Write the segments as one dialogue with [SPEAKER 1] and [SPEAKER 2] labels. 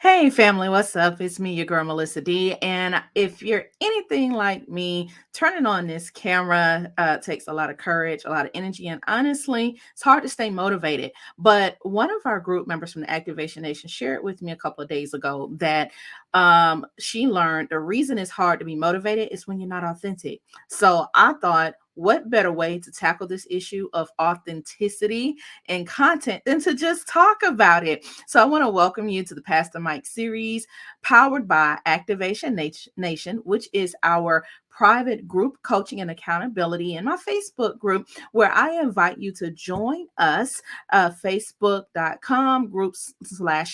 [SPEAKER 1] Hey family, what's up? It's me, your girl Melissa D. And if you're anything like me, turning on this camera takes a lot of courage, a lot of energy, and honestly, it's hard to stay motivated. But one of our group members from the Activation Nation shared with me a couple of days ago that she learned the reason it's hard to be motivated is when you're not authentic. So I thought, what better way to tackle this issue of authenticity and content than to just talk about it? So I want to welcome you to the Pastor Mike series powered by Nation, which is our private group coaching and accountability in my Facebook group, where I invite you to join us, facebook.com groups/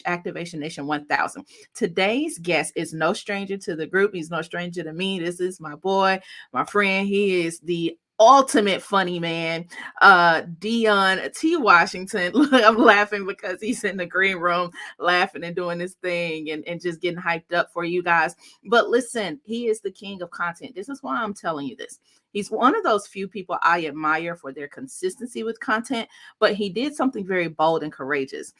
[SPEAKER 1] Activation Nation 1000. Today's guest is no stranger to the group. He's no stranger to me. This is my boy, my friend. He is the ultimate funny man, Deion Washington. Look, I'm laughing because he's in the green room laughing and doing this thing and just getting hyped up for you guys. But listen, he is the king of content. This is why I'm telling you this. He's one of those few people I admire for their consistency with content, but he did something very bold and courageous.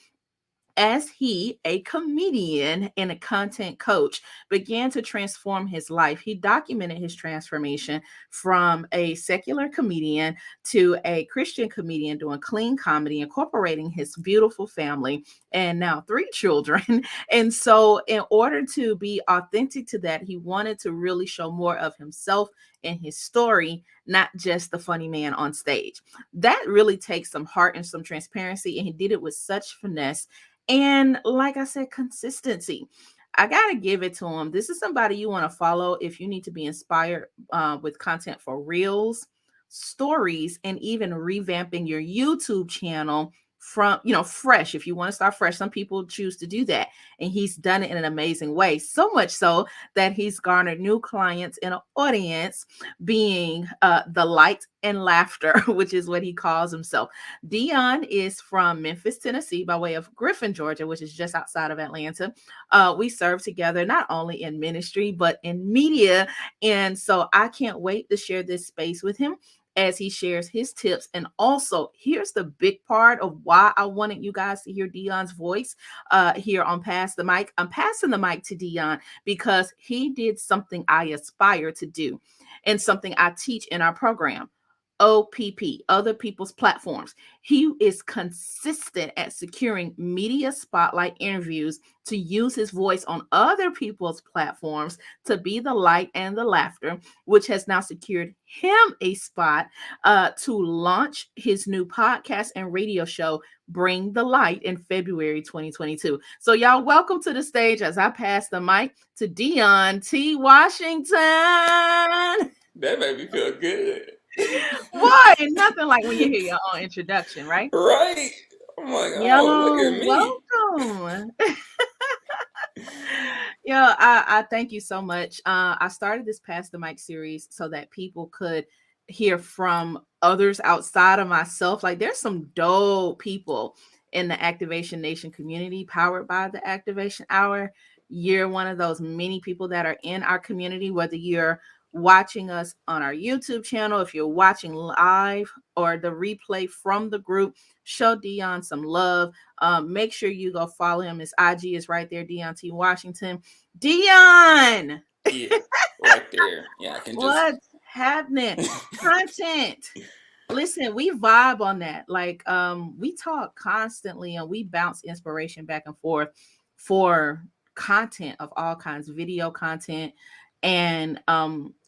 [SPEAKER 1] As he, a comedian and a content coach, began to transform his life, he documented his transformation from a secular comedian to a Christian comedian doing clean comedy, incorporating his beautiful family and now three children. And so, in order to be authentic to that, he wanted to really show more of himself and his story, not just the funny man on stage. That really takes some heart and some transparency, and he did it with such finesse and like I said, consistency. I got to give it to him. This is somebody you want to follow if you need to be inspired with content for reels, stories, and even revamping your YouTube channel from, fresh. If you want to start fresh, some people choose to do that. And he's done it in an amazing way. So much so that he's garnered new clients in an audience being the light and laughter, which is what he calls himself. Deion is from Memphis, Tennessee, by way of Griffin, Georgia, which is just outside of Atlanta. We serve together not only in ministry, but in media. And so I can't wait to share this space with him as he shares his tips. And also, here's the big part of why I wanted you guys to hear Deion's voice here on Pass the Mic. I'm passing the mic to Deion because he did something I aspire to do and something I teach in our program. OPP, other people's platforms. He is consistent at securing media spotlight interviews to use his voice on other people's platforms to be the light and the laughter, which has now secured him a spot to launch his new podcast and radio show, Bring the Light, in February 2022. So y'all, welcome to the stage as I pass the mic to Deion Washington.
[SPEAKER 2] That made me feel good.
[SPEAKER 1] Boy, nothing like when you hear your own introduction, right?
[SPEAKER 2] Right? I'm like,
[SPEAKER 1] Yo,
[SPEAKER 2] oh, look at me.
[SPEAKER 1] welcome. I thank you so much. I started this Pass the Mic series so that people could hear from others outside of myself. Like, there's some dope people in the Activation Nation community powered by the Activation Hour. You're one of those many people that are in our community, whether you're watching us on our YouTube channel, if you're watching live or the replay from the group, show Deion some love. Make sure you go follow him. His IG is right there, Deion Washington. Deion!
[SPEAKER 2] Yeah, right there. Yeah, I can just.
[SPEAKER 1] What's happening? Content. Listen, we vibe on that. Like, we talk constantly and we bounce inspiration back and forth for content of all kinds, video content. And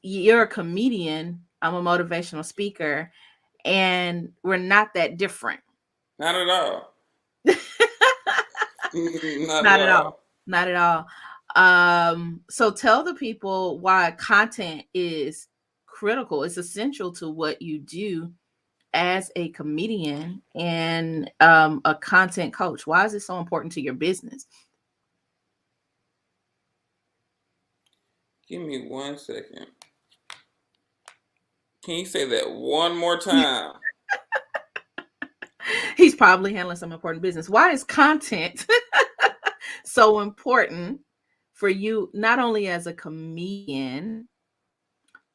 [SPEAKER 1] you're a comedian, I'm a motivational speaker, and we're not that different.
[SPEAKER 2] Not at all. Not
[SPEAKER 1] Not
[SPEAKER 2] at
[SPEAKER 1] at all.
[SPEAKER 2] all.
[SPEAKER 1] Not at all. So tell the people why content is critical. It's essential to what you do as a comedian and a content coach. Why is it so important to your business?
[SPEAKER 2] Give me 1 second. Can you say that one more time?
[SPEAKER 1] He's probably handling some important business. Why is content so important for you, not only as a comedian,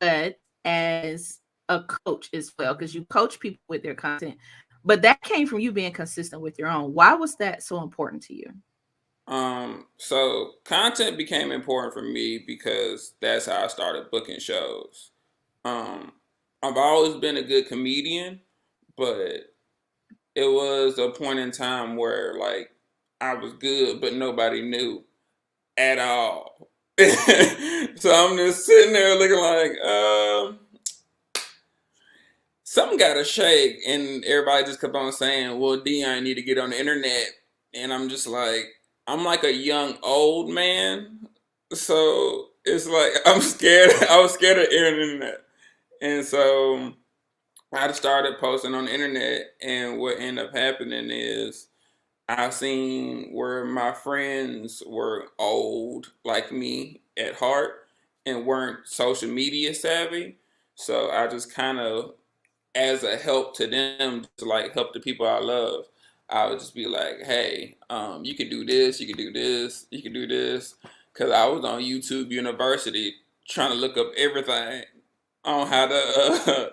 [SPEAKER 1] but as a coach as well? Because you coach people with their content, but that came from you being consistent with your own. Why was that so important to you?
[SPEAKER 2] So content became important for me because that's how I started booking shows. Um, I've always been a good comedian, but it was a point in time where like I was good, but nobody knew at all. So I'm just sitting there looking like, something got to shake, and everybody just kept on saying, "Well, Deion, need to get on the internet," and I'm just like, I'm like a young old man, so it's like I'm scared. I was scared of the internet, and so I started posting on the internet, and what ended up happening is I've seen where my friends were old like me at heart and weren't social media savvy. So I just kind of, as a help to them, to like help the people I love, I would just be like, hey, you can do this, you can do this, you can do this. Because I was on YouTube University trying to look up everything on how to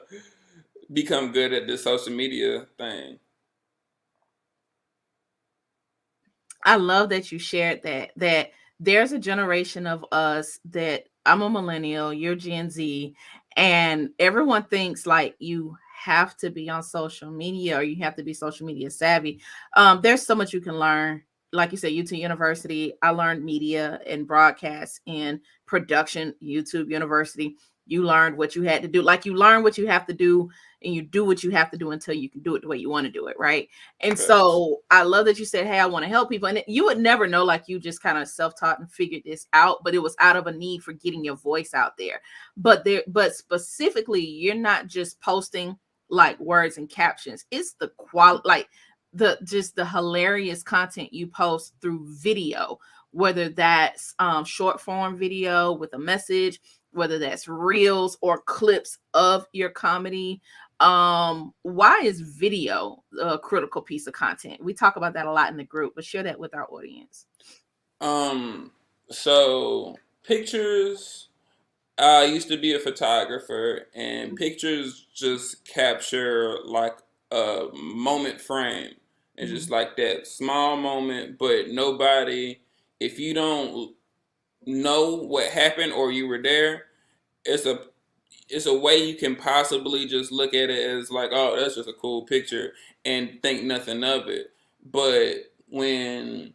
[SPEAKER 2] become good at this social media thing.
[SPEAKER 1] I love that you shared that there's a generation of us that I'm a millennial, you're Gen Z, and everyone thinks like you have to be on social media or you have to be social media savvy. There's so much you can learn. Like you said, YouTube University, I learned media and broadcast and production, YouTube University. You learned what you had to do. Like you learn what you have to do and you do what you have to do until you can do it the way you want to do it, right? And
[SPEAKER 2] Facts.
[SPEAKER 1] so I love that you said, hey, I want to help people. And you would never know, like you just kind of self-taught and figured this out, but it was out of a need for getting your voice out there. But specifically, you're not just posting like words and captions. It's the quality, like the hilarious content you post through video, whether that's short form video with a message, whether that's reels or clips of your comedy. Why is video a critical piece of content? We talk about that a lot in the group, but share that with our audience.
[SPEAKER 2] Um, so pictures. I used to be a photographer, and pictures just capture like a moment frame. It's just
[SPEAKER 1] Mhm.
[SPEAKER 2] like that small moment, but nobody, if you don't know what happened or you were there, it's a it's a way you can possibly just look at it as like, oh, that's just a cool picture and think nothing of it. But when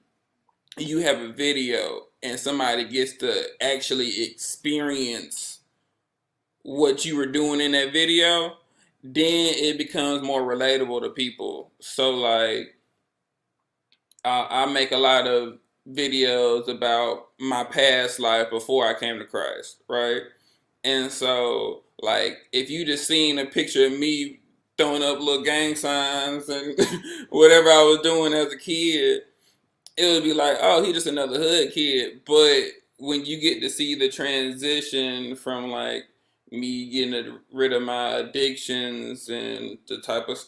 [SPEAKER 2] you have a video and somebody gets to actually experience what you were doing in that video, then it becomes more relatable to people. So like I make a lot of videos about my past life before I came to Christ, right? And so like if you just seen a picture of me throwing up little gang signs and whatever I was doing as a kid, it would be like, oh, he just another hood kid. But when you get to see the transition from like me getting rid of my addictions and the type of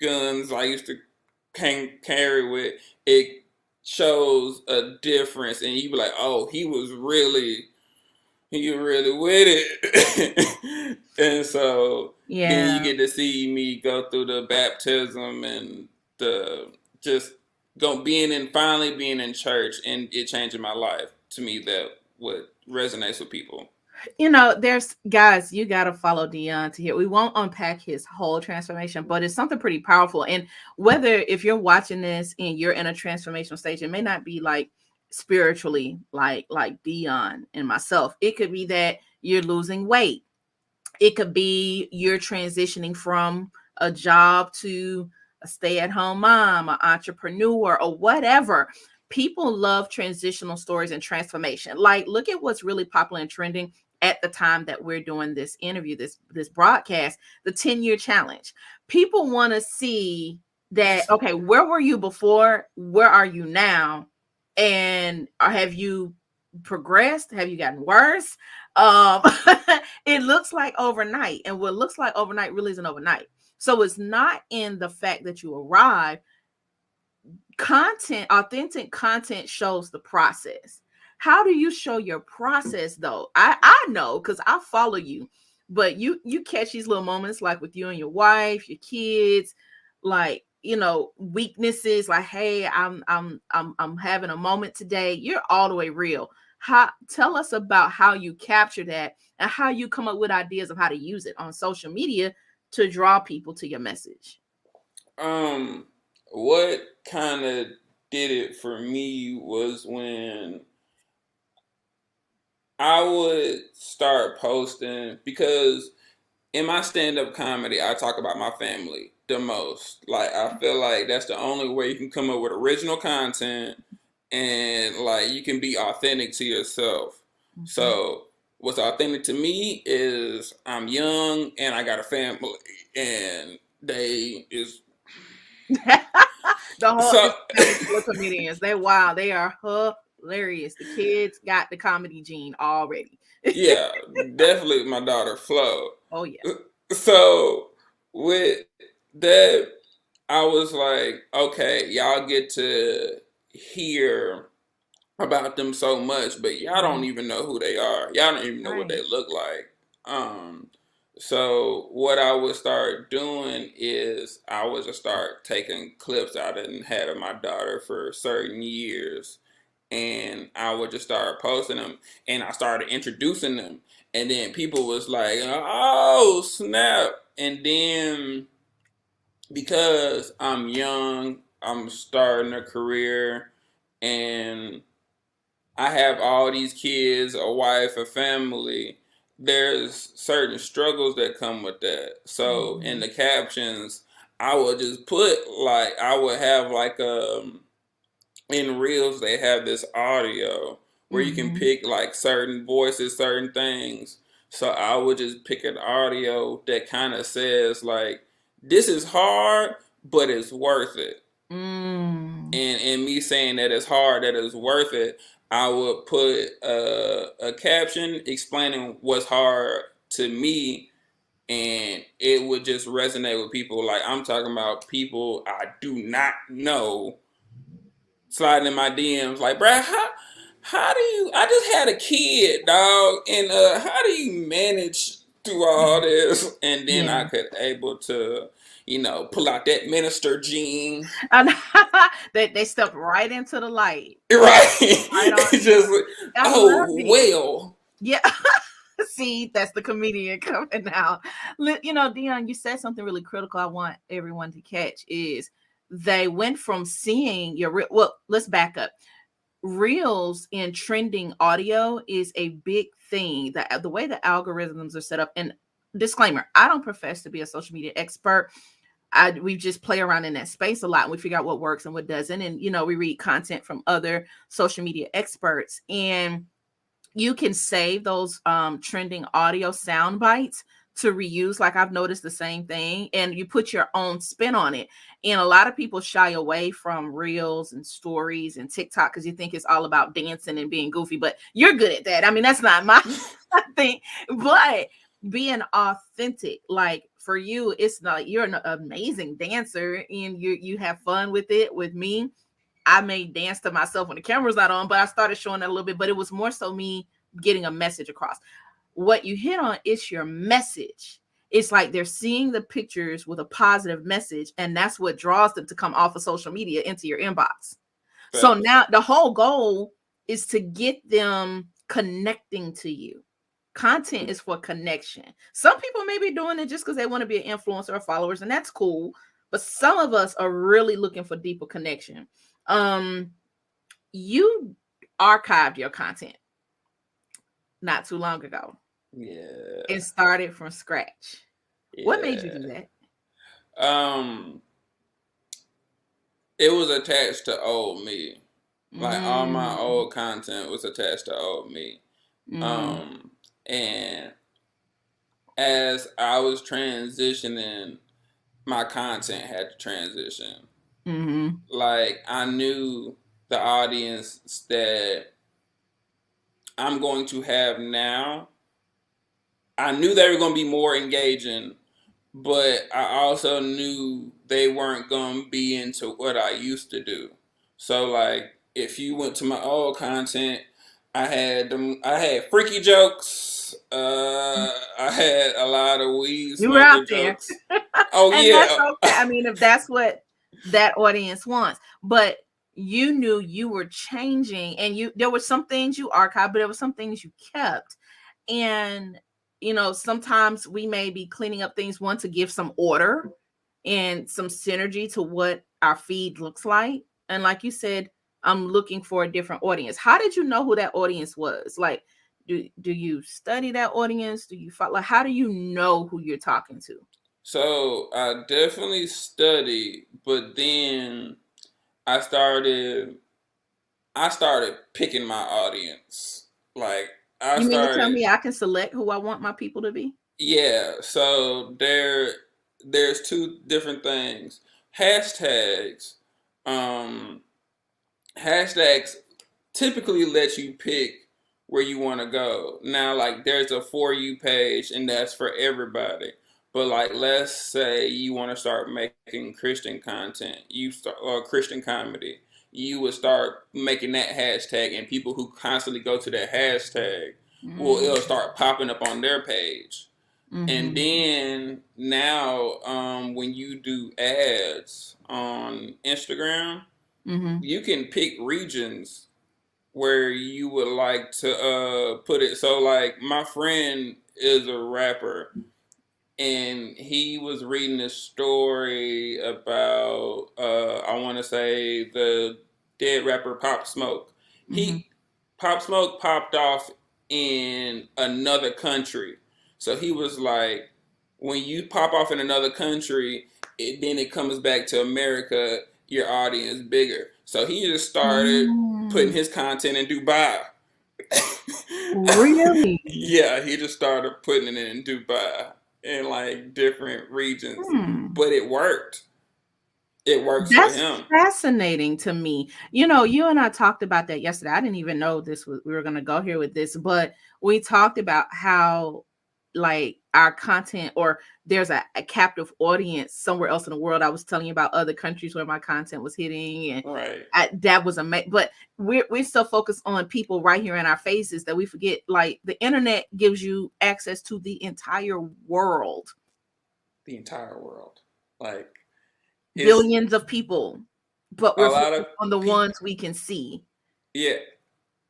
[SPEAKER 2] guns I used to carry with, it shows a difference, and you be like, oh, he really with it. And so then you
[SPEAKER 1] Yeah.
[SPEAKER 2] get to see me go through the baptism and the just go being in finally being in church and it changing my life. To me, that what resonates with people.
[SPEAKER 1] There's guys, you got to follow Dion to hear. We won't unpack his whole transformation, but it's something pretty powerful. And whether if you're watching this and you're in a transformational stage, it may not be like spiritually like Dion and myself. It could be that you're losing weight. It could be you're transitioning from a job to a stay-at-home mom, an entrepreneur, or whatever. People love transitional stories and transformation. Like, look at what's really popular and trending at the time that we're doing this interview, this broadcast, the 10-year challenge. People want to see that, okay, where were you before? Where are you now? And have you progressed? Have you gotten worse? Um, it looks like overnight, and what looks like overnight really isn't overnight. So it's not in the fact that you arrive. Content, authentic content shows the process. How do you show your process though? I know because I follow you, but you catch these little moments like with you and your wife, your kids, like weaknesses, like, hey, I'm having a moment today. You're all the way real. How Tell us about how you capture that and how you come up with ideas of how to use it on social media to draw people to your message.
[SPEAKER 2] Um, what kind of did it for me was when I would start posting, because in my stand-up comedy, I talk about my family the most. Like, I feel like that's the only way you can come up with original content, and like you can be authentic to yourself.
[SPEAKER 1] Mhm.
[SPEAKER 2] So what's authentic to me is I'm young and I got a family, and they is
[SPEAKER 1] The whole
[SPEAKER 2] so
[SPEAKER 1] it's a family full of comedians. They wow, they are hilarious. The kids got the comedy gene already.
[SPEAKER 2] yeah, definitely my daughter Flo.
[SPEAKER 1] Oh yeah.
[SPEAKER 2] So with that, I was like, okay, y'all get to hear about them so much, but y'all don't
[SPEAKER 1] Mhm.
[SPEAKER 2] even know who they are. Y'all don't even know what they
[SPEAKER 1] Right.
[SPEAKER 2] look like. So what I would start doing is I would just start taking clips I didn't had of my daughter for certain years, and I would just start posting them, and I started introducing them, and then people was like, "Oh snap!" And then because I'm young, I'm starting a career, and I have all these kids, a wife, a family. There's certain struggles that come with that. So in
[SPEAKER 1] Mhm.
[SPEAKER 2] the captions, I would just put like I would have like in reels they have this audio where you can
[SPEAKER 1] Mhm.
[SPEAKER 2] pick like certain voices, certain things. So I would just pick an audio that kind of says like, this is hard, but it's worth it.
[SPEAKER 1] Mm.
[SPEAKER 2] And me saying that it's hard, that it's worth it, I would put a caption explaining what's hard to me, and it would just resonate with people. Like, I'm talking about people I do not know sliding in my DMs like, bruh, how do you? I just had a kid, dog, and how do you manage through all this? And then I
[SPEAKER 1] Yeah.
[SPEAKER 2] could able to, pull out that minister gene.
[SPEAKER 1] And they stepped right into the light.
[SPEAKER 2] Right.
[SPEAKER 1] Right on
[SPEAKER 2] It's
[SPEAKER 1] in.
[SPEAKER 2] just like,
[SPEAKER 1] I love
[SPEAKER 2] oh
[SPEAKER 1] it.
[SPEAKER 2] well.
[SPEAKER 1] Yeah. See, that's the comedian coming out. Dion, you said something really critical I want everyone to catch is they went from seeing your real, well, let's back up. Reels in trending audio is a big thing. The way the algorithms are set up, and disclaimer, I don't profess to be a social media expert. We just play around in that space a lot and we figure out what works and what doesn't. And we read content from other social media experts, and you can save those trending audio sound bites to reuse. Like, I've noticed the same thing, and you put your own spin on it. And a lot of people shy away from reels and stories and TikTok because you think it's all about dancing and being goofy, but you're good at that. I mean, that's not my thing. But being authentic, like for you, it's not, you're an amazing dancer and you have fun with it. With me, I may dance to myself when the camera's not on, but I started showing that a little bit. But it was more so me getting a message across. What you hit on is your message. It's like they're seeing the pictures with a positive message, and that's what draws them to come off of social media into your inbox. So
[SPEAKER 2] Facts.
[SPEAKER 1] now the whole goal is to get them connecting to you. Content is for connection. Some people may be doing it just because they want to be an influencer or followers, and that's cool. But some of us are really looking for deeper connection. Um, you archived your content not too long ago
[SPEAKER 2] Yeah.
[SPEAKER 1] and started from scratch. What made you do
[SPEAKER 2] Yeah.
[SPEAKER 1] that?
[SPEAKER 2] Um, it was attached to old me. Like, all my
[SPEAKER 1] Mm,
[SPEAKER 2] old content was attached to old me.
[SPEAKER 1] mm,
[SPEAKER 2] Um, and as I was transitioning, my content had to transition.
[SPEAKER 1] mm-hmm,
[SPEAKER 2] Like, I knew the audience that I'm going to have now. I knew they were going to be more engaging, but I also knew they weren't going to be into what I used to do. So like, if you went to my old content, I had freaky jokes. I had a lot of weed
[SPEAKER 1] you were out
[SPEAKER 2] smoker
[SPEAKER 1] there.
[SPEAKER 2] jokes. Oh
[SPEAKER 1] And that's
[SPEAKER 2] yeah.
[SPEAKER 1] okay. I mean, if that's what that audience wants. But you knew you were changing, and there were some things you archived, but there were some things you kept. And sometimes we may be cleaning up things, one, to give some order and some synergy to what our feed looks like. And like you said, I'm looking for a different audience. How did you know who that audience was? Like, do you study that audience? Do you follow, like, how do you know who you're talking to?
[SPEAKER 2] So I definitely studied, but then I started I started picking my audience. Like I
[SPEAKER 1] You mean to tell
[SPEAKER 2] started
[SPEAKER 1] me I can select who I want my people to be?
[SPEAKER 2] Yeah, so there's two different things. Hashtags. Um Hashtags typically let you pick where you want to go. Now, like, there's a For You page, and that's for everybody. But, like, let's say you want to start making Christian content, or Christian comedy. You would start making that hashtag, and people who constantly go to that hashtag it'll
[SPEAKER 1] Mm-hmm.
[SPEAKER 2] start popping up on their page. And
[SPEAKER 1] Mm-hmm.
[SPEAKER 2] then now, when you do ads on Instagram,
[SPEAKER 1] Mm-hmm.
[SPEAKER 2] you can pick regions where you would like to put it. So like my friend is a rapper, and he was reading this story about I want to say the dead rapper Pop Smoke.
[SPEAKER 1] Mm-hmm.
[SPEAKER 2] He Pop Smoke popped off in another country. So he was like, when you pop off in another country, then it comes back to America, your audience bigger. So he just started putting
[SPEAKER 1] Mm.
[SPEAKER 2] his content in Dubai.
[SPEAKER 1] Really?
[SPEAKER 2] Yeah, he just started putting it in Dubai in like different regions,
[SPEAKER 1] Hmm.
[SPEAKER 2] but it worked. It works for
[SPEAKER 1] That's
[SPEAKER 2] him.
[SPEAKER 1] fascinating to me. You and I talked about that yesterday. I didn't even know we were going to go here with this, but we talked about how, like, our content, or there's a captive audience somewhere else in the world. I was telling you about other countries where my content was hitting, and
[SPEAKER 2] Right.
[SPEAKER 1] that was amazing. But we're so focused on people right here in our faces that we forget, like, the internet gives you access to the entire world,
[SPEAKER 2] The entire world. Like it's
[SPEAKER 1] billions of people, but
[SPEAKER 2] a
[SPEAKER 1] we're
[SPEAKER 2] lot of
[SPEAKER 1] focused on the
[SPEAKER 2] people.
[SPEAKER 1] ones we can see.
[SPEAKER 2] Yeah,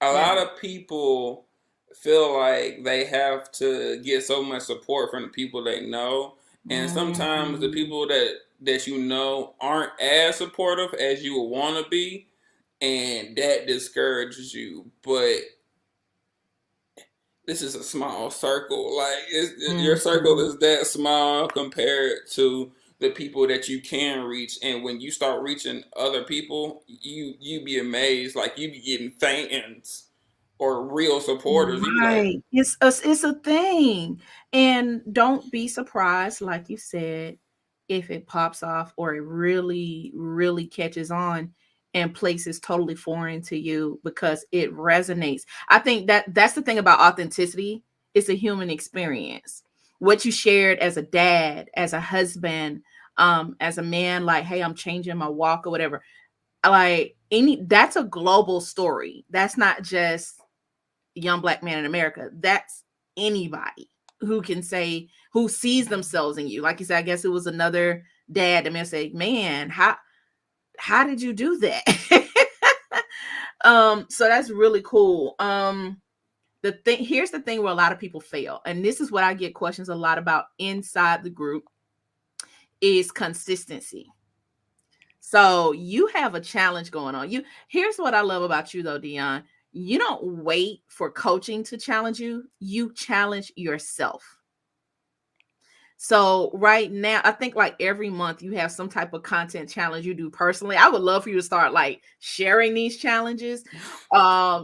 [SPEAKER 2] a
[SPEAKER 1] Yeah.
[SPEAKER 2] lot of people feel like they have to get so much support from the people they know, and sometimes the
[SPEAKER 1] Mhm.
[SPEAKER 2] people that you know aren't as supportive as you would want to be, and that discourages you. But this is a small circle. Like your circle
[SPEAKER 1] Mhm.
[SPEAKER 2] is that small compared to the people that you can reach. And when you start reaching other people, you be amazed. Like you be getting fans or real supporters. You be like,
[SPEAKER 1] Right. It's a thing. And don't be surprised, like you said, if it pops off or it really, really catches on and places totally foreign to you because it resonates. I think that's the thing about authenticity. It's a human experience. What you shared as a dad, as a husband, as a man, like, hey, I'm changing my walk or whatever. Like, that's a global story. That's not just young black man in America. That's anybody who can say, who sees themselves in you. Like you said, I guess it was another dad that may say, man, how did you do that? So that's really cool. Here's the thing where a lot of people fail, and this is what I get questions a lot about inside the group, is consistency. So you have a challenge going on. Here's what I love about you though, Deion. You don't wait for coaching to challenge you. You challenge yourself. So right now, I think like every month you have some type of content challenge you do personally. I would love for you to start like sharing these challenges.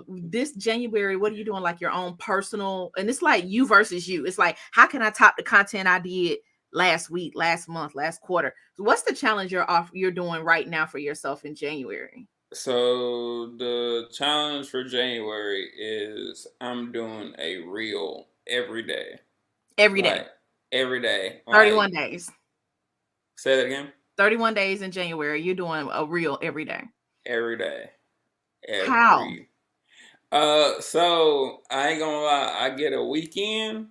[SPEAKER 1] This January, what are you doing? Like your own personal, and it's like you versus you. It's like, how can I top the content I did last week, last month, last quarter? So what's the challenge you're doing right now for yourself in January?
[SPEAKER 2] so the challenge for January is I'm doing a reel every day.
[SPEAKER 1] Every
[SPEAKER 2] Like
[SPEAKER 1] day,
[SPEAKER 2] every day.
[SPEAKER 1] 31
[SPEAKER 2] Like
[SPEAKER 1] days.
[SPEAKER 2] say that again.
[SPEAKER 1] 31 days in January. You're doing a reel every day.
[SPEAKER 2] Every day.
[SPEAKER 1] How?
[SPEAKER 2] Every so I ain't gonna lie, I get a weekend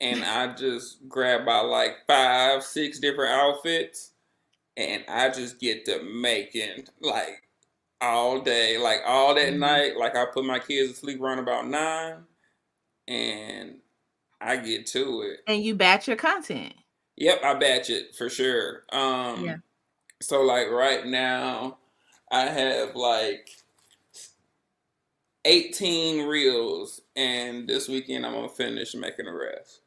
[SPEAKER 2] and I just grab by like 5, 6 different outfits and I just get to making like all day, like all that
[SPEAKER 1] Mhm.
[SPEAKER 2] night. Like I put my kids to sleep around about 9, and I get to it.
[SPEAKER 1] And you batch your content.
[SPEAKER 2] Yep, I batch it for sure.
[SPEAKER 1] Yeah.
[SPEAKER 2] So like right now, I have like 18 reels, and this weekend I'm gonna finish making the rest.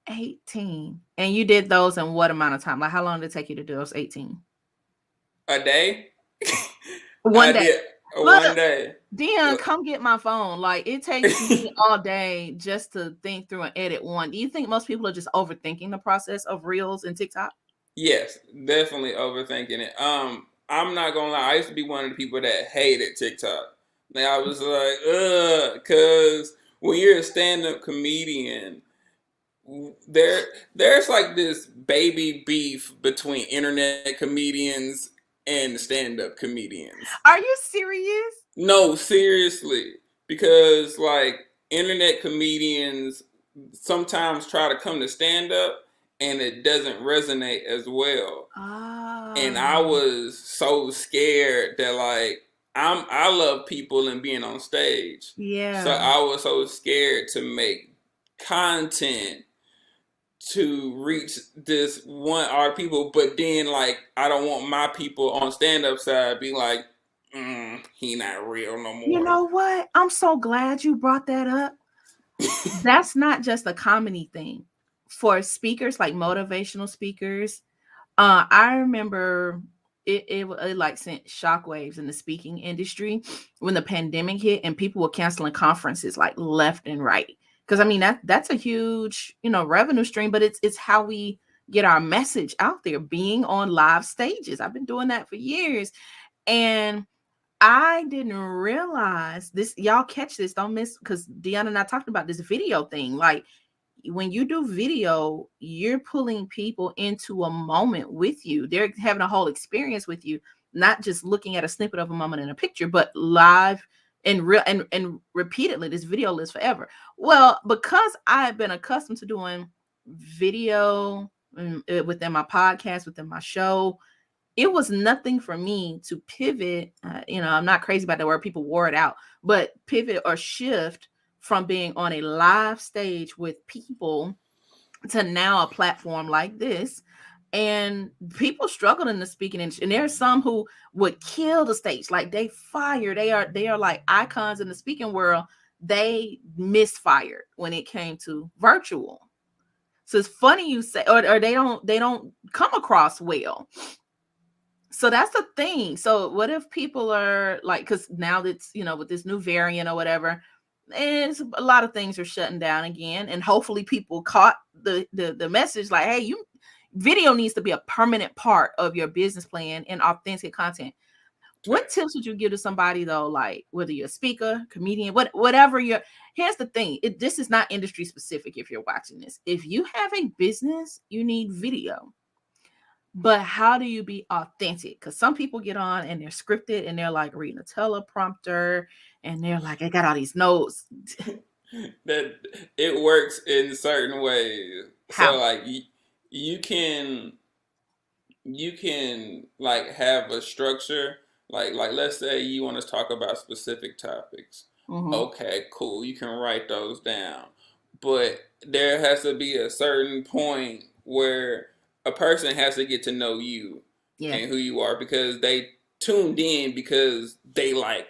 [SPEAKER 1] 18. And you did those in what amount of time? Like how long did it take you to do those 18?
[SPEAKER 2] A day?
[SPEAKER 1] One
[SPEAKER 2] I
[SPEAKER 1] day.
[SPEAKER 2] did
[SPEAKER 1] Look,
[SPEAKER 2] one day.
[SPEAKER 1] Dion, come get my phone. Like it takes me all day just to think through and edit one. Do you think most people are just overthinking the process of Reels and TikTok?
[SPEAKER 2] Yes, definitely overthinking it. I'm not gonna lie. I used to be one of the people that hated TikTok. Like I was like, ugh, because when you're a stand-up comedian, there there's like this baby beef between internet comedians and stand-up comedians.
[SPEAKER 1] Are you serious?
[SPEAKER 2] No, seriously, because like internet comedians sometimes try to come to stand-up and it doesn't resonate as well. And I
[SPEAKER 1] Oh,
[SPEAKER 2] was so scared that like I love people and being on stage. So
[SPEAKER 1] yeah.
[SPEAKER 2] I was so scared to make content to reach this one art people, but then like I don't want my people on stand up side be like, he not real no
[SPEAKER 1] You
[SPEAKER 2] more.
[SPEAKER 1] know what? I'm so glad you brought that up. That's not just a comedy thing. For speakers like motivational speakers, I remember it like sent shockwaves in the speaking industry when the pandemic hit and people were canceling conferences like left and right. Because I mean that's a huge, revenue stream, but it's how we get our message out there, being on live stages. I've been doing that for years. And I didn't realize this. Y'all catch this, don't miss, because Deanna and I talked about this video thing. Like when you do video, you're pulling people into a moment with you. They're having a whole experience with you, not just looking at a snippet of a moment in a picture, but live and real and repeatedly. This video lives forever. Well, because I've been accustomed to doing video within my podcast, within my show, it was nothing for me to pivot. I'm not crazy about the word, people wore it out, but pivot or shift from being on a live stage with people to now a platform like this. And people struggled in the speaking industry. And there are some who would kill the stage. Like they are like icons in the speaking world. They misfired when it came to virtual. So it's funny you say, or they don't come across well. So that's the thing. So what if people are like, because now that's, with this new variant or whatever, and a lot of things are shutting down again, and hopefully people caught the message like, hey, you video needs to be a permanent part of your business plan and authentic content. What tips would you give to somebody though, like whether you're a speaker, comedian, whatever you're? Here's the thing: this is not industry specific. If you're watching this, if you have a business, you need video. But how do you be authentic? Because some people get on and they're scripted and they're like reading a teleprompter and they're like, I got all these notes.
[SPEAKER 2] That it works in certain ways. So
[SPEAKER 1] How?
[SPEAKER 2] like you can you can like have a structure, like let's say you want to talk about specific topics.
[SPEAKER 1] Mm-hmm.
[SPEAKER 2] Okay, cool, you can write those down, but there has to be a certain point where a person has to get to know you
[SPEAKER 1] Yeah.
[SPEAKER 2] and who you are, because they tuned in because they like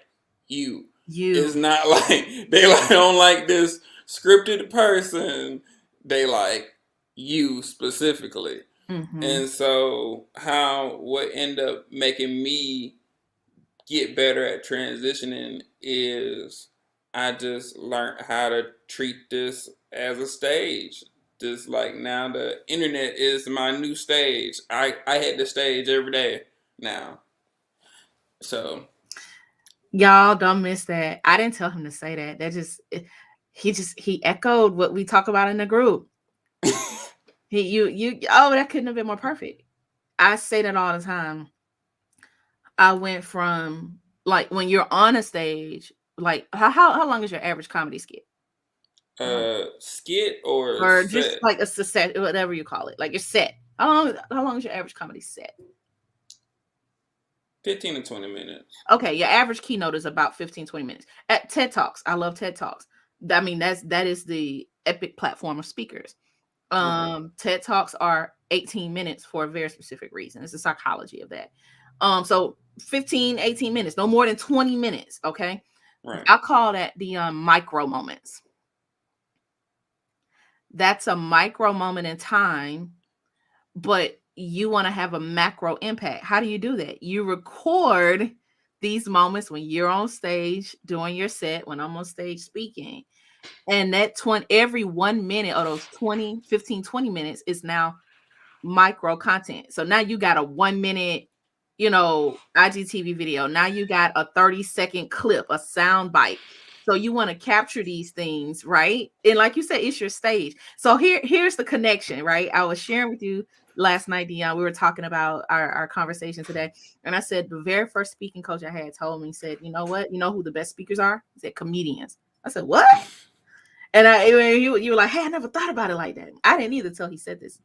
[SPEAKER 2] you. It's
[SPEAKER 1] You.
[SPEAKER 2] not like they like don't like this scripted person, they like you specifically.
[SPEAKER 1] Mm-hmm.
[SPEAKER 2] And so how what end up making me get better at transitioning is I just learned how to treat this as a stage. Just like now the internet is my new stage. I hit the stage every day now. So
[SPEAKER 1] Y'all don't miss that. I didn't tell him to say that. He echoed what we talk about in the group. That couldn't have been more perfect. I say that all the time. I went from like when you're on a stage, like how long is your average comedy skit?
[SPEAKER 2] skit or
[SPEAKER 1] Or just
[SPEAKER 2] set.
[SPEAKER 1] like a set, whatever you call it, like your set. How long is your average comedy set?
[SPEAKER 2] 15 to 20 minutes.
[SPEAKER 1] Okay, your average keynote is about 15, 20 minutes. At TED Talks, I love TED Talks. I mean, that is the epic platform of speakers.
[SPEAKER 2] Okay.
[SPEAKER 1] TED Talks are 18 minutes for a very specific reason. It's the psychology of that. So 15, 18 minutes, no more than 20 minutes. Okay.
[SPEAKER 2] Right.
[SPEAKER 1] I call that the micro moments. That's a micro moment in time, but you want to have a macro impact. How do you do that? You record these moments when you're on stage doing your set, when I'm on stage speaking. And that 20, every 1 minute of those 20, 15, 20 minutes is now micro content. So now you got a 1 minute, IGTV video. Now you got a 30-second clip, a sound bite. So you want to capture these things, right? And like you said, it's your stage. So here's the connection, right? I was sharing with you last night, Dion. We were talking about our conversation today. And I said the very first speaking coach I had told me, said, you know what? You know who the best speakers are? He said comedians. I said, what? And you were like, hey, I never thought about it like that. I didn't either till he said this.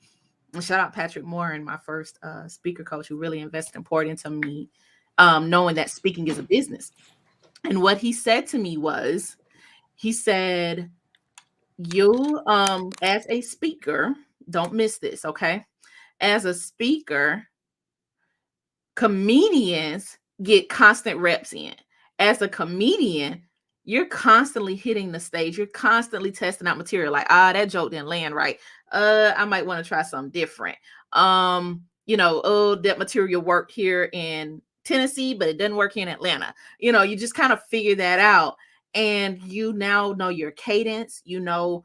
[SPEAKER 1] And shout out Patrick Moore, and my first speaker coach, who really invested and poured into me, knowing that speaking is a business. And what he said to me was, he said, you as a speaker, don't miss this, okay? As a speaker, comedians get constant reps in. As a comedian, you're constantly hitting the stage. You're constantly testing out material. Like, that joke didn't land right. I might want to try something different. Oh, that material worked here in Tennessee, but it doesn't work here in Atlanta. You just kind of figure that out. And you now know your cadence, your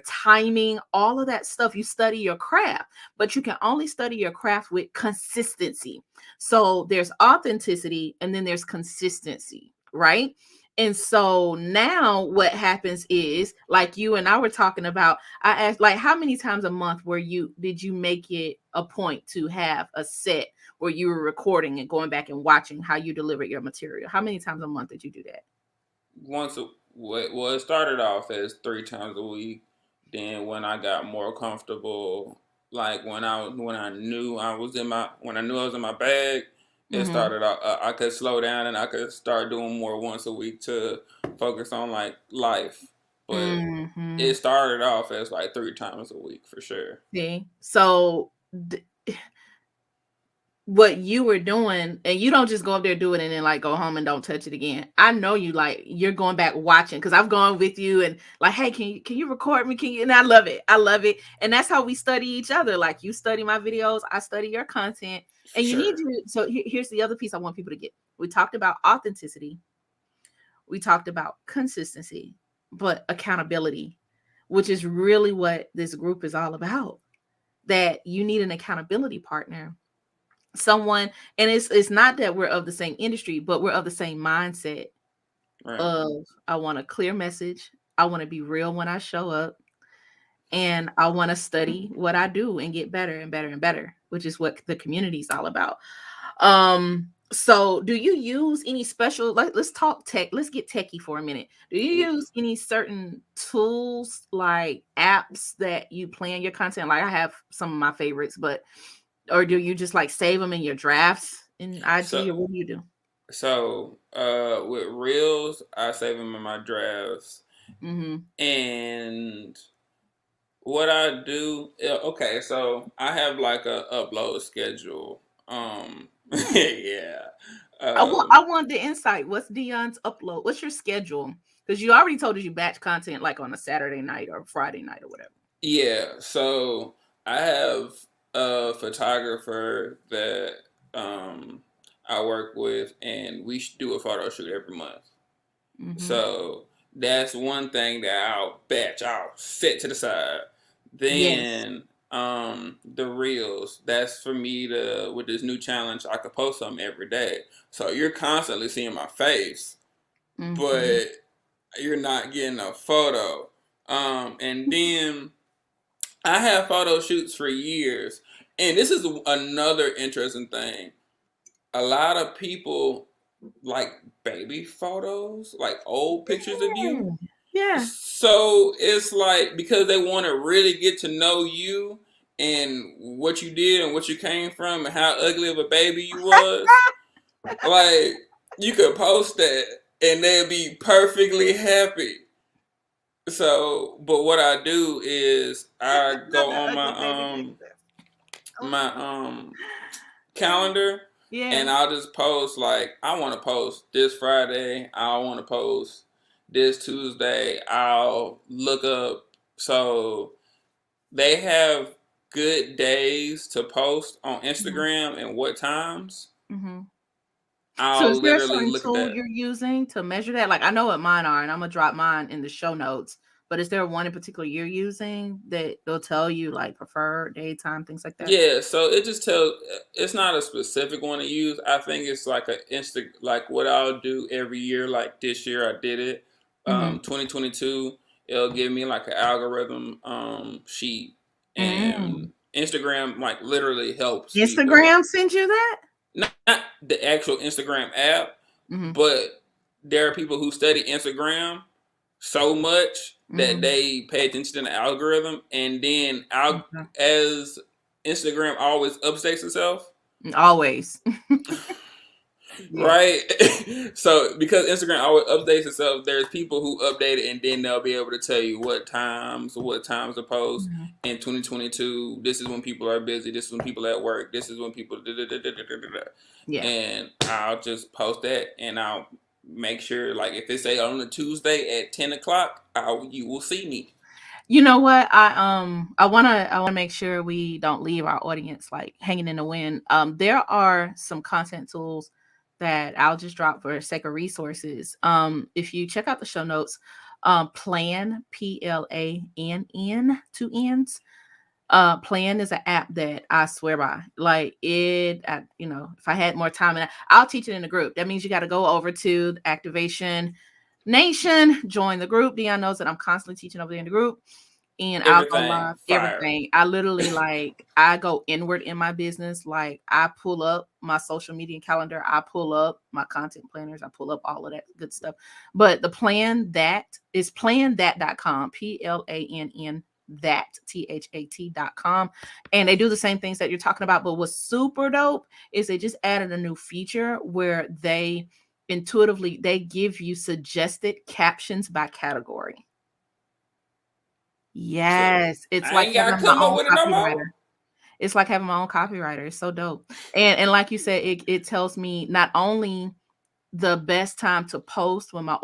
[SPEAKER 1] timing, all of that stuff. You study your craft, but you can only study your craft with consistency. So there's authenticity and then there's consistency, right? And so now what happens is, like you and I were talking about, I asked, like, how many times a month did you make it a point to have a set where you were recording and going back and watching how you delivered your material? How many times a month did you do that?
[SPEAKER 2] Well, it started off as 3 times a week. Then when I got more comfortable, like when I knew I was in my when I knew I was in my bag, it
[SPEAKER 1] Mm-hmm.
[SPEAKER 2] started out. I could slow down and I could start doing more once a week to focus on like life. But
[SPEAKER 1] Mm-hmm.
[SPEAKER 2] it started off as like 3 times a week for sure.
[SPEAKER 1] See, so what you were doing, and you don't just go up there, do it, and then like go home and don't touch it again. I know you, like, you're going back watching, because I've gone with you and like, hey, can you record me? Can you? And I love it. I love it. And that's how we study each other. Like, you study my videos, I study your content.
[SPEAKER 2] For
[SPEAKER 1] And you need
[SPEAKER 2] sure.
[SPEAKER 1] to, so here's the other piece I want people to get. We talked about authenticity, we talked about consistency, but accountability, which is really what this group is all about. That you need an accountability partner, someone, and it's not that we're of the same industry, but we're of the same mindset
[SPEAKER 2] Right.
[SPEAKER 1] of, I want a clear message, I want to be real when I show up, and I want to study what I do and get better and better and better, which is what the community is all about. So do you use any special, let's talk tech, let's get techie for a minute. Do you use any certain tools, like apps, that you plan your content? Like, I have some of my favorites, but, or do you just like save them in your drafts in IG,
[SPEAKER 2] So
[SPEAKER 1] or what do you do?
[SPEAKER 2] with reels, I save them in my drafts,
[SPEAKER 1] Mm-hmm.
[SPEAKER 2] and what I do, okay, so I have like a upload schedule. Yeah.
[SPEAKER 1] I want the insight. What's Dion's upload? What's your schedule? Because you already told us you batch content like on a Saturday night or Friday night or whatever.
[SPEAKER 2] Yeah, so I have a photographer that um I work with, and we do a photo shoot every month.
[SPEAKER 1] Mm-hmm.
[SPEAKER 2] So that's one thing that I'll set to the side.
[SPEAKER 1] Yes.
[SPEAKER 2] Then the reels, that's for me to, with this new challenge, I could post something every day. So you're constantly seeing my face,
[SPEAKER 1] Mm-hmm.
[SPEAKER 2] but you're not getting a photo. And then I have photo shoots for years. And this is another interesting thing. A lot of people like baby photos, like old pictures of you.
[SPEAKER 1] Yeah. Yeah.
[SPEAKER 2] So it's like, because they want to really get to know you and what you did and what you came from and how ugly of a baby you was. Like, you could post that and they'd be perfectly happy. So, but what I do is I
[SPEAKER 1] Not
[SPEAKER 2] go
[SPEAKER 1] the
[SPEAKER 2] on
[SPEAKER 1] ugly baby picture.
[SPEAKER 2] my
[SPEAKER 1] Oh.
[SPEAKER 2] calendar,
[SPEAKER 1] Yeah.
[SPEAKER 2] and I'll just post like, I want to post this Friday, I want to post this Tuesday. I'll look up, so they have good days to post on
[SPEAKER 1] Mhm.
[SPEAKER 2] Instagram and what times.
[SPEAKER 1] Mhm. So
[SPEAKER 2] I'll
[SPEAKER 1] is there a
[SPEAKER 2] literally
[SPEAKER 1] certain
[SPEAKER 2] look at
[SPEAKER 1] tool
[SPEAKER 2] that.
[SPEAKER 1] you're using to measure that? Like, I know what mine are, and Imma drop mine in the show notes, but is there one in particular you're using that they'll tell you, like, preferred daytime, things like that?
[SPEAKER 2] Yeah, so it just tells. It's not a specific one to use. I think it's like a like what I'll do every year. Like this year, I did it.
[SPEAKER 1] Mhm.
[SPEAKER 2] 2022, it'll give me like an algorithm sheet, and
[SPEAKER 1] Mm.
[SPEAKER 2] Instagram like literally helps people.
[SPEAKER 1] Instagram sends you that?
[SPEAKER 2] Not the actual Instagram app,
[SPEAKER 1] Mhm.
[SPEAKER 2] but there are people who study Instagram so much that
[SPEAKER 1] Mhm.
[SPEAKER 2] they pay attention to the algorithm, and then
[SPEAKER 1] Okay.
[SPEAKER 2] as Instagram always updates itself,
[SPEAKER 1] Always. Yeah.
[SPEAKER 2] right? So because Instagram always updates itself, there's people who update it, and then they'll be able to tell you what times to post
[SPEAKER 1] Mhm.
[SPEAKER 2] in 2022. This is when people are busy. This is when people are at work. This is when people
[SPEAKER 1] Yeah.
[SPEAKER 2] and I'll just post that, and I'll make sure, like, if it say on a Tuesday at 10 o'clock, you will see me.
[SPEAKER 1] You know what? I wanna make sure we don't leave our audience like hanging in the wind. There are some content tools that I'll just drop for sake of resources. If you check out the show notes, Plann, two N's. Plan is an app that I swear by. Like if I had more time, and I'll teach it in a group. That means you got to go over to the Activation Nation, join the group. Dion knows that I'm constantly teaching over there in the group, and I'll go
[SPEAKER 2] Everything
[SPEAKER 1] live
[SPEAKER 2] fire.
[SPEAKER 1] everything. I literally I go inward in my business. Like I pull up my social media calendar, I pull up my content planners, I pull up all of that good stuff. But the plan that is planthat.com, PLANN that THAT.com. And they do the same things that you're talking about. But what's super dope is they just added a new feature where they intuitively they give you suggested captions by category.
[SPEAKER 2] So
[SPEAKER 1] Yes, it's
[SPEAKER 2] I
[SPEAKER 1] like
[SPEAKER 2] ain't gotta
[SPEAKER 1] having my
[SPEAKER 2] come up
[SPEAKER 1] own
[SPEAKER 2] with it no more.
[SPEAKER 1] copywriter. It's like having my own copywriter. It's so dope. And like you said, it tells me not only the best time to post when my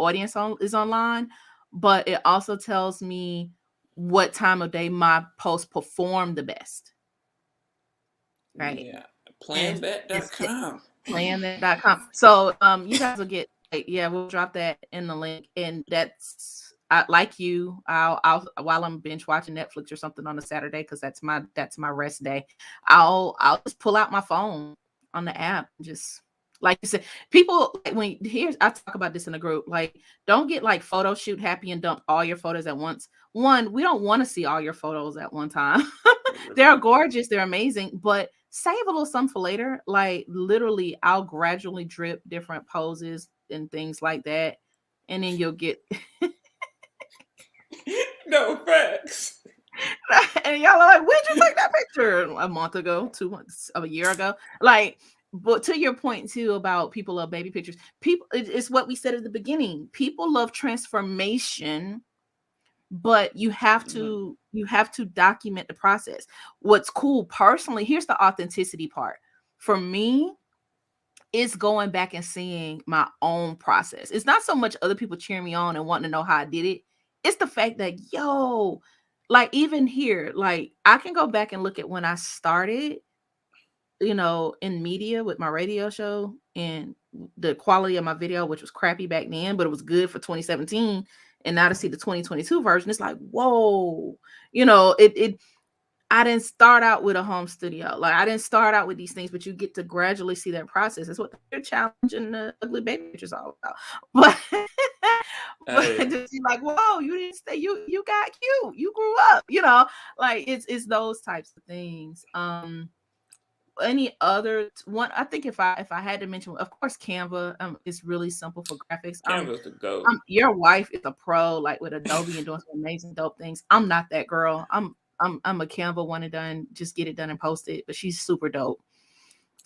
[SPEAKER 1] is online, but it also tells me what time of day my posts perform the best, right?
[SPEAKER 2] Yeah,
[SPEAKER 1] And it's
[SPEAKER 2] planthat.com.
[SPEAKER 1] plannet.com. So you guys will get yeah, we'll drop that in the link. And like you, I'll while I'm binge watching Netflix or something on a Saturday, because that's my rest day, I'll just pull out my phone on the app and just like you said, people like when here's I talk about this in a group, like don't get like photo shoot happy and dump all your photos at once. One, we don't want to see all your photos at one time. They're gorgeous, they're amazing, but save a little some for later. Like literally, I'll gradually drip different poses and things like that, and then you'll get
[SPEAKER 2] No facts.
[SPEAKER 1] and y'all are like, "When'd you take that picture?" A month ago, 2 months, a year ago. Like, but to your point too about people love baby pictures. It's what we said at the beginning. People love transformation, but you have to document the process. What's cool personally, here's the authenticity part. For me, it's going back and seeing my own process. It's not so much other people cheering me on and wanting to know how I did it. It's the fact that, yo, like even here, like I can go back and look at when I started, in media with my radio show, and the quality of my video, which was crappy back then, but it was good for 2017. And now to see the 2022 version, it's like, whoa, it I didn't start out with a home studio. Like I didn't start out with these things, but you get to gradually see that process. That's what your challenge and the ugly baby pictures all about. But but
[SPEAKER 2] Hey,
[SPEAKER 1] to see like, whoa, you didn't stay, you got cute, you grew up, like it's those types of things. Any other one? I think if I had to mention, of course, Canva. It's really simple for graphics.
[SPEAKER 2] Canva's the goat.
[SPEAKER 1] Your wife is a pro, like with Adobe and doing some amazing dope things. I'm not that girl. I'm a Canva one and done, just get it done and post it. But she's super dope.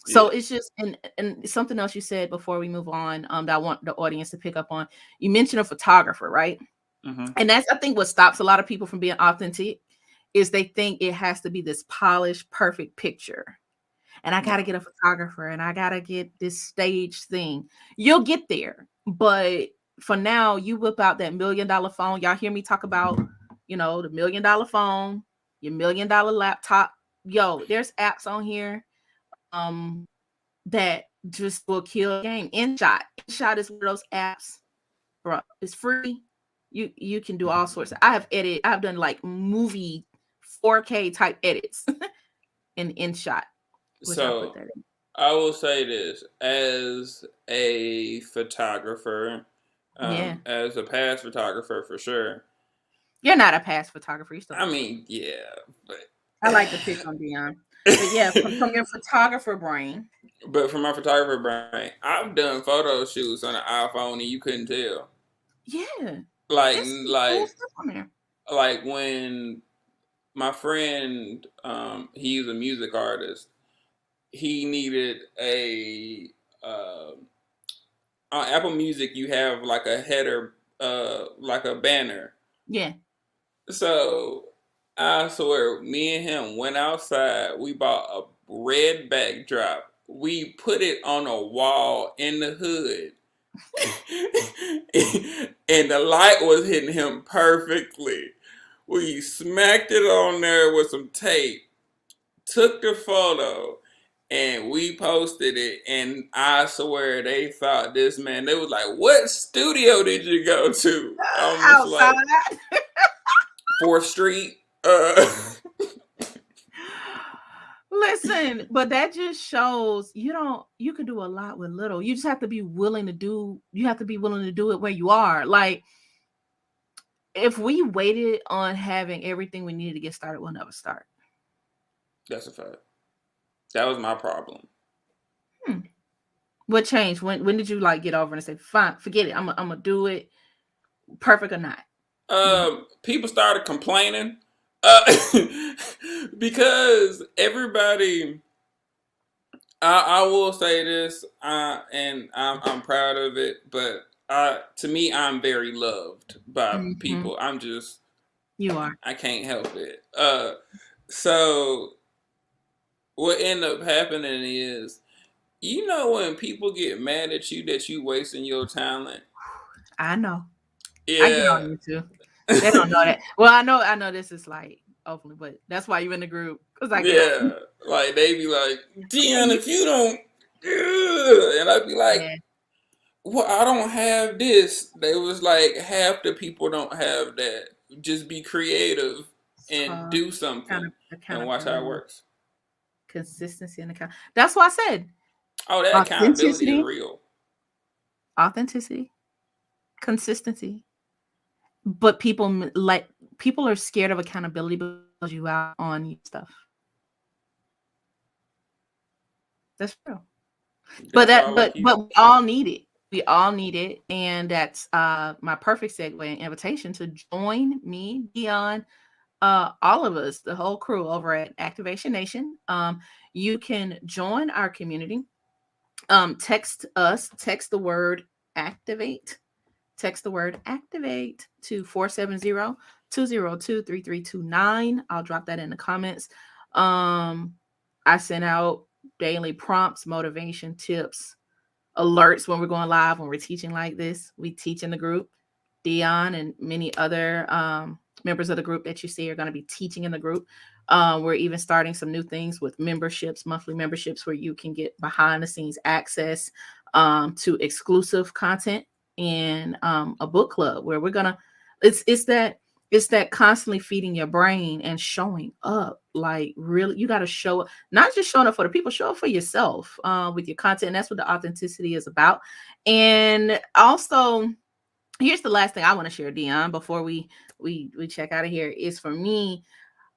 [SPEAKER 1] So
[SPEAKER 2] Yeah.
[SPEAKER 1] it's just and something else you said before we move on, that I want the audience to pick up on. You mentioned a photographer, right?
[SPEAKER 2] Mm-hmm.
[SPEAKER 1] And that's, I think, what stops a lot of people from being authentic is they think it has to be this polished, perfect picture. And I gotta
[SPEAKER 2] No.
[SPEAKER 1] get a photographer and I gotta get this stage thing. You'll get there. But for now, you whip out that $1 million phone. Y'all hear me talk about, the $1 million phone, your $1 million laptop. Yo, there's apps on here um that just will kill a game. InShot. InShot is one of those apps, bro. It's free. You can do all sorts. I've done like movie 4K type edits in InShot, which I'll put
[SPEAKER 2] So
[SPEAKER 1] that in.
[SPEAKER 2] I will say this as a photographer,
[SPEAKER 1] Yeah.
[SPEAKER 2] as a past photographer for sure.
[SPEAKER 1] You're not a past photographer. You still
[SPEAKER 2] I
[SPEAKER 1] look good.
[SPEAKER 2] mean, yeah,
[SPEAKER 1] I like to pick on Dion. But yeah, from your photographer brain.
[SPEAKER 2] but for my photographer brain, I've done photo shoots on an iPhone and you couldn't tell.
[SPEAKER 1] Yeah.
[SPEAKER 2] Like,
[SPEAKER 1] It's some cool
[SPEAKER 2] like,
[SPEAKER 1] stuff on there.
[SPEAKER 2] like when my friend, he's a music artist. He needed a on Apple Music. You have like a header, like a banner.
[SPEAKER 1] Yeah.
[SPEAKER 2] So I swear, me and him went outside. We bought a red backdrop. We put it on a wall in the hood. And the light was hitting him perfectly. We smacked it on there with some tape, took the photo, and we posted it. And I swear they thought this man, they was like, "What studio did you go to?" I was
[SPEAKER 1] Outside.
[SPEAKER 2] like, 4th Street. Uh,
[SPEAKER 1] Listen, but that just shows you can do a lot with little. You just have to be willing to do it where you are. Like, if we waited on having everything we needed to get started, we'll never start.
[SPEAKER 2] That's a fact. That was my problem.
[SPEAKER 1] Hmm. What changed? When did you like get over and say, fine, forget it. I'm gonna do it, perfect or not? When
[SPEAKER 2] People started complaining uh, because everybody. I will say this, and I'm proud of it. But to me, I'm very loved by
[SPEAKER 1] Mhm.
[SPEAKER 2] people. I'm just
[SPEAKER 1] You are.
[SPEAKER 2] I can't help it. So what ended up happening is, when people get mad at you that you wasting your talent.
[SPEAKER 1] I know. I get
[SPEAKER 2] Yeah.
[SPEAKER 1] on you too. They don't know that. Well, I know this is like openly, but that's why you in the group because I get on you.
[SPEAKER 2] Yeah, like they be like,
[SPEAKER 1] Okay,
[SPEAKER 2] Dion, if you don't, and I'd be like,
[SPEAKER 1] yeah.
[SPEAKER 2] well, I don't have this. They was like, half the people don't have that. Just be creative
[SPEAKER 1] It's
[SPEAKER 2] and
[SPEAKER 1] called
[SPEAKER 2] do something and watch how it
[SPEAKER 1] accountability,
[SPEAKER 2] works.
[SPEAKER 1] consistency, and account. That's why I said
[SPEAKER 2] Oh, that accountability is
[SPEAKER 1] authenticity,
[SPEAKER 2] real.
[SPEAKER 1] authenticity, consistency. But people are scared of accountability because you out on your stuff. That's true. But
[SPEAKER 2] That's why
[SPEAKER 1] that
[SPEAKER 2] I
[SPEAKER 1] but
[SPEAKER 2] like you.
[SPEAKER 1] but we all need it. We all need it, and that's my perfect segue and invitation to join me, Dion, all of us, the whole crew over at Activation Nation. You can join our community. Text the word activate. Text the word activate to 470-202-3329. I'll drop that in the comments. I send out daily prompts, motivation tips, alerts when we're going live, when we're teaching like this. We teach in the group. Dion and many other members of the group that you see are going to be teaching in the group. We're even starting some new things with memberships, monthly memberships, where you can get behind the scenes access to exclusive content and a book club where we're gonna. It's that constantly feeding your brain and showing up. Like, really, you got to show up, not just showing up for the people, show up for yourself with your content. And that's what the authenticity is about. And also, here's the last thing I want to share, Dion, before we check out of here. Is, for me,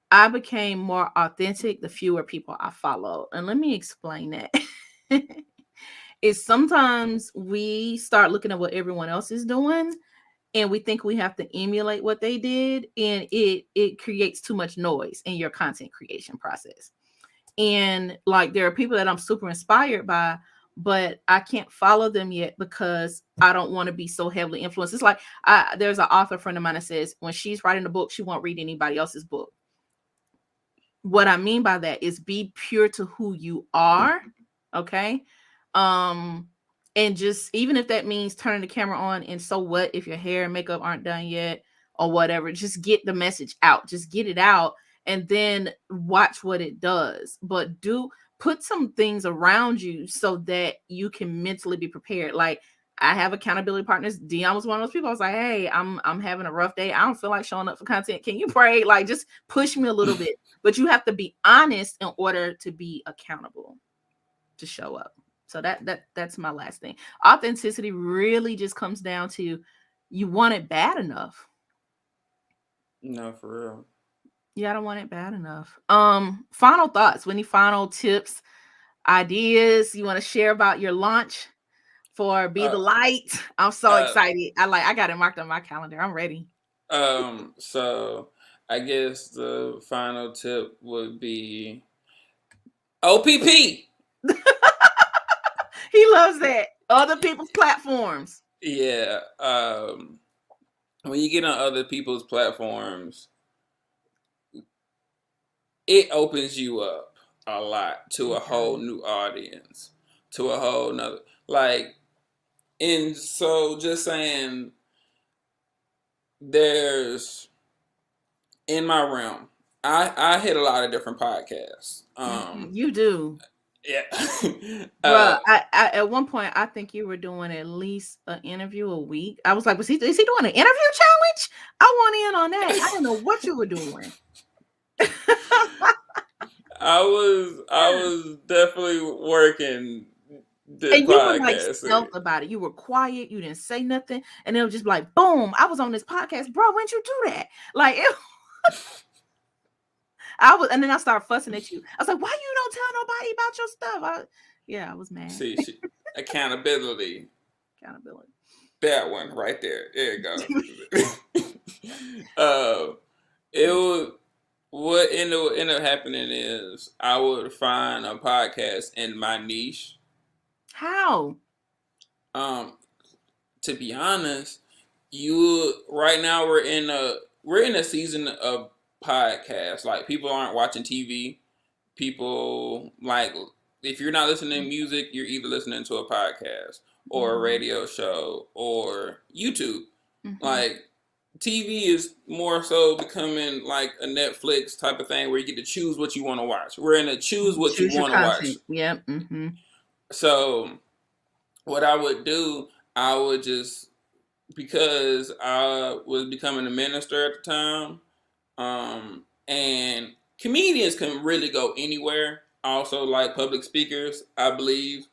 [SPEAKER 1] I became more authentic the fewer people I follow. And let me explain that. Is sometimes we start looking at what everyone else is doing and we think we have to emulate what they did, and it creates too much noise in your content creation process. And like there are people that I'm super inspired by, but I can't follow them yet because I don't want to be so heavily influenced. It's like there's an author friend of mine that says when she's writing a book, she won't read anybody else's book. What I mean by that is be pure to who you are, okay? Um and just even if that means turning the camera on, and so what if your hair and makeup aren't done yet or whatever, just get the message out. Just get it out and then watch what it does. But do put some things around you so that you can mentally be prepared. Like I have accountability partners. Dion was one of those people. I was like, hey, I'm having a rough day. I don't feel like showing up for content. Can you pray? Like just push me a little bit. But you have to be honest in order to be accountable to show up. So that's my last thing. Authenticity really just comes down to you want it bad enough.
[SPEAKER 2] No, for real.
[SPEAKER 1] Yeah, I don't want it bad enough. Final thoughts. Any final tips, ideas you want to share about your launch for Be the
[SPEAKER 2] Uh,
[SPEAKER 1] Light? I'm so
[SPEAKER 2] uh,
[SPEAKER 1] excited. I got it marked on my calendar. I'm ready.
[SPEAKER 2] so I guess the final tip would be OPP.
[SPEAKER 1] He loves that. Other people's platforms.
[SPEAKER 2] Yeah. When you get on other people's platforms, it opens you up a lot to a
[SPEAKER 1] It
[SPEAKER 2] whole
[SPEAKER 1] does.
[SPEAKER 2] new audience, to a whole nother like. And so, just saying, there's in my realm, I hit a lot of different podcasts.
[SPEAKER 1] You do.
[SPEAKER 2] Yeah.
[SPEAKER 1] Bruh, I at one point I think you were doing at least an interview a week. I was like, is he doing an interview challenge? I want in on that. I didn't know what you were doing.
[SPEAKER 2] I was definitely working the
[SPEAKER 1] And you were like
[SPEAKER 2] podcast
[SPEAKER 1] stealth
[SPEAKER 2] thing.
[SPEAKER 1] about it. You were quiet. You didn't say nothing. And it was just like, boom, I was on this podcast. Bro, when'd you do that? Like, I was, and then I started fussing at you. I was like, why you don't tell nobody about your stuff? Yeah, I was mad.
[SPEAKER 2] See, accountability.
[SPEAKER 1] Accountability.
[SPEAKER 2] That one right there. There you go. uh, it would. What ended up happening is I would find a podcast in my niche.
[SPEAKER 1] How?
[SPEAKER 2] Um, to be honest, you right now we're in a season of podcasts. Like people aren't watching TV. People like if you're not listening to music, you're either listening to a podcast or a
[SPEAKER 1] Mm-hmm.
[SPEAKER 2] radio show or YouTube.
[SPEAKER 1] Mm-hmm.
[SPEAKER 2] Like TV is more so becoming like a Netflix type of thing where you get to choose what you want to watch. We're in a choose what you
[SPEAKER 1] Choose your
[SPEAKER 2] want to watch.
[SPEAKER 1] content. Yep. Mm-hmm.
[SPEAKER 2] So what I would do, I would just because I was becoming a minister at the time, and comedians can really go anywhere. Also, like public speakers, I believe.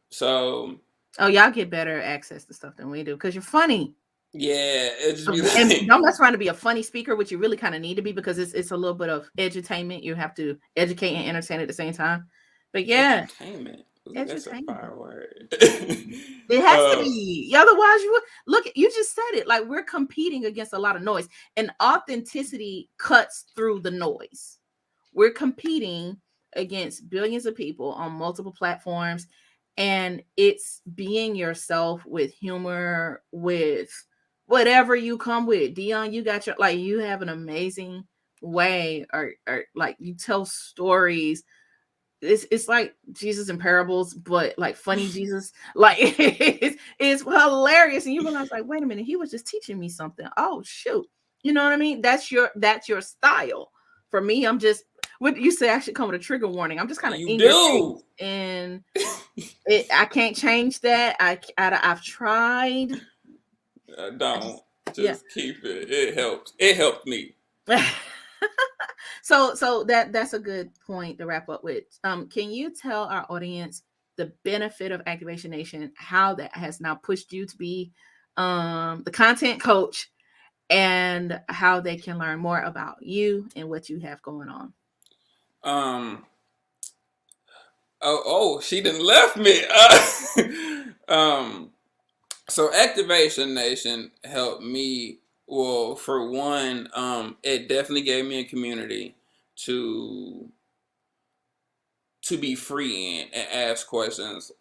[SPEAKER 2] So
[SPEAKER 1] Oh, y'all get better access to stuff than we do because you're funny.
[SPEAKER 2] yeah, it just be
[SPEAKER 1] And
[SPEAKER 2] like
[SPEAKER 1] don't mess around to be a funny speaker, which you really kind of need to be because it's a little bit of edutainment. You have to educate and entertain at the same time. But yeah,
[SPEAKER 2] edutainment. Ooh, that's a
[SPEAKER 1] edutainment.
[SPEAKER 2] fire word.
[SPEAKER 1] It has to
[SPEAKER 2] uh,
[SPEAKER 1] be. Otherwise, you would look. You just said it. Like we're competing against a lot of noise, and authenticity cuts through the noise. We're competing against billions of people on multiple platforms, and it's being yourself with humor, with whatever you come with. Dion, you got your like you have an amazing way, or like you tell stories. It's like Jesus in parables, but like funny Jesus. Like it's hilarious. And you realize, like, wait a minute, he was just teaching me something. Oh shoot. You know what I mean? That's your style. For me, I'm just what you say I should come with a trigger warning. I'm just kind of
[SPEAKER 2] you
[SPEAKER 1] in your
[SPEAKER 2] do.
[SPEAKER 1] face. And I can't change that. I've tried. I
[SPEAKER 2] Don't
[SPEAKER 1] just yeah.
[SPEAKER 2] just keep it. It helps. It helped me.
[SPEAKER 1] So that's a good point to wrap up with. Can you tell our audience the benefit of Activation Nation, how that has now pushed you to be the content coach, and how they can learn more about you and what you have going on?
[SPEAKER 2] Um. She didn't left me. Um. So Activation Nation helped me. Well, for one, it definitely gave me a community to to be free in and ask questions.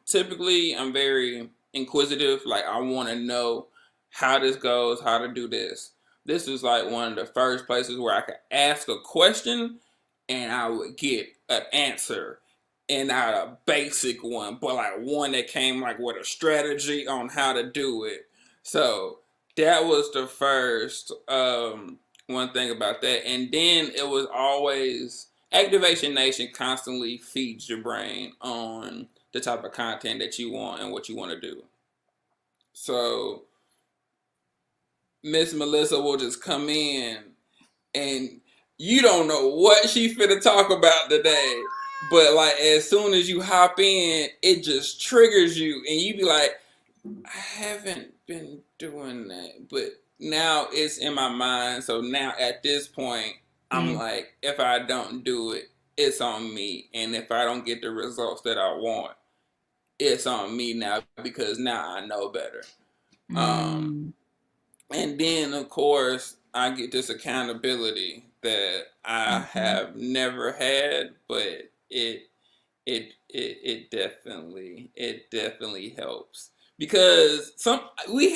[SPEAKER 2] Typically, I'm very inquisitive. Like, I want to know how this goes, how to do this. This was like one of the first places where I could ask a question and I would get an answer, and not a basic one, but like one that came like with a strategy on how to do it. So that was the first one thing about that. And then it was always Activation Nation constantly feeds your brain on the type of content that you want and what you want to do. So Miss Melissa will just come in and you don't know what she finna talk about today. But like as soon as you hop in, it just triggers you and you be like, I haven't been doing that. But now it's in my mind. So now at this point, I'm like, if I don't do it, it's on me. And if I don't get the results that I want, it's on me now because now I know better. And then of course I get this accountability that I have never had, but it definitely helps because sometimes we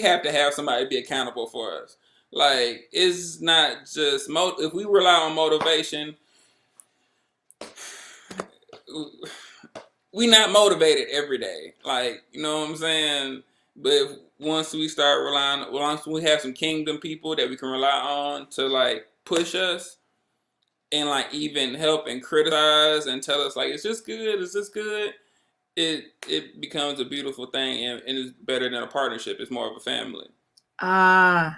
[SPEAKER 2] have to have somebody be accountable for us. Like it's not just if we rely on motivation, we not motivated every day. Like you know what I'm saying. But once we start once we have some kingdom people that we can rely on to like push us and like even help and criticize and tell us like, is this good? Is this good? It becomes a beautiful thing and it's better than a partnership. It's more of a family.
[SPEAKER 1] I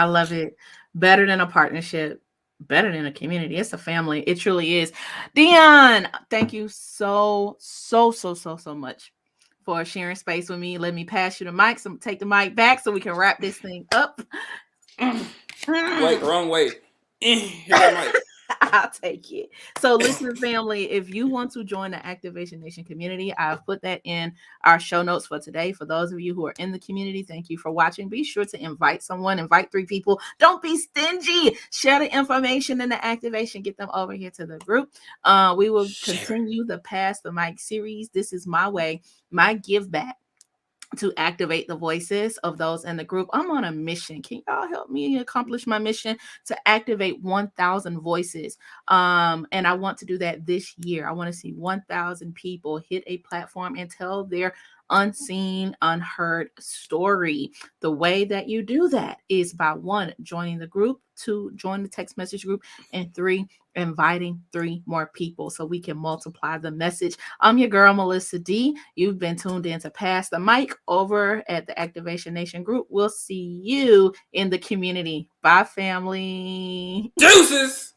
[SPEAKER 1] love it. Better than a partnership. Better than a community. It's a family. It truly is. Deion, thank you so much for sharing space with me. Let me pass you the mic. So take the mic back so we can wrap this thing up.
[SPEAKER 2] Wait, wrong way. Here's the mic.
[SPEAKER 1] I'll take it. So, listener family, if you want to join the Activation Nation community, I've put that in our show notes for today. For those of you who are in the community, thank you for watching. Be sure to invite someone, invite 3 people. Don't be stingy. Share the information in the activation. Get them over here to the group. We will continue the Pass the Mic series. This is my way, my give back to activate the voices of those in the group. I'm on a mission. Can y'all help me accomplish my mission to activate 1,000 voices? And I want to do that this year. I want to see 1,000 people hit a platform and tell their unseen, unheard story. The way that you do that is by 1, joining the group, 2, join the text message group, and 3, inviting 3 more people so we can multiply the message. I'm your girl, Melissa D. You've been tuned in to Pass the Mic over at the Activation Nation group. We'll see you in the community. Bye, family.
[SPEAKER 2] Deuces!